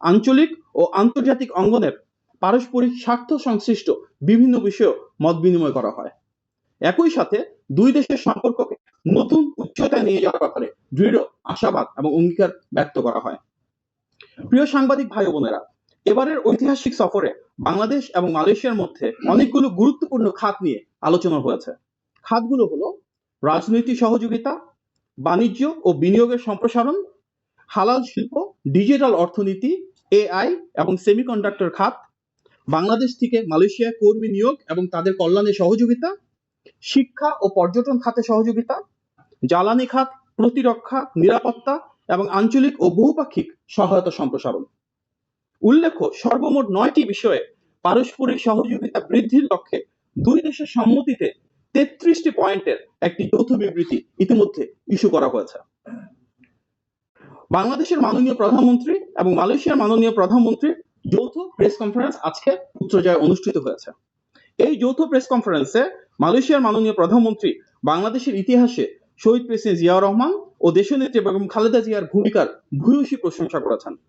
আঞ্চলিক ও আন্তর্জাতিক অঙ্গনের পারস্পরিক স্বার্থ সংশ্লিষ্ট বিভিন্ন বিষয়ে মত বিনিময় করা হয়। একই সাথে দুই দেশের সম্পর্ককে নতুন উচ্চতায় নিয়ে যাওয়ার ব্যাপারে দৃঢ় আশাবাদ এবং অঙ্গীকার ব্যক্ত করা হয়। প্রিয় সাংবাদিক ভাই বোনেরা, এবারের ঐতিহাসিক সফরে বাংলাদেশ এবং মালয়েশিয়ার মধ্যে অনেকগুলো গুরুত্বপূর্ণ খাত নিয়ে আলোচনা হয়েছে। খাতগুলো হলো রাজনৈতিক সহযোগিতা, বাণিজ্য ও বিনিয়োগের সম্প্রসারণ, হালাল শিল্প, ডিজিটাল অর্থনীতি, এআই এবং সেমিকন্ডাক্টর খাত, বাংলাদেশ থেকে মালয়েশিয়া কর্মী নিয়োগ এবং তাদের কল্যাণে সহযোগিতা, শিক্ষা ও পর্যটন খাতে সহযোগিতা, জ্বালানি খাত, প্রতিরক্ষা, নিরাপত্তা এবং আঞ্চলিক ও বহুপাক্ষিক সহায়তা সম্প্রসারণ। উল্লেখ্য, সর্বমোট 9টি বিষয়ে পারস্পরিক সহযোগিতা বৃদ্ধির লক্ষ্যে দুই দেশের সম্মতিতে 33টি পয়েন্টের একটি যৌথ বিবৃতি ইতিমধ্যে ইস্যু করা হয়েছে। বাংলাদেশের মাননীয় প্রধানমন্ত্রী এবং মালয়েশিয়ার মাননীয় প্রধানমন্ত্রীর যৌথ প্রেস কনফারেন্স আজকে পুত্রজায় অনুষ্ঠিত হয়েছে। এই যৌথ প্রেস কনফারেন্সে মালয়েশিয়ার মাননীয় প্রধানমন্ত্রী বাংলাদেশের ইতিহাসে শহীদ প্রেসিডেন্ট জিয়াউর রহমান ও দেশনেত্রী বেগম খালেদা জিয়ার ভূমিকার ভূয়সী প্রশংসা করেছেন।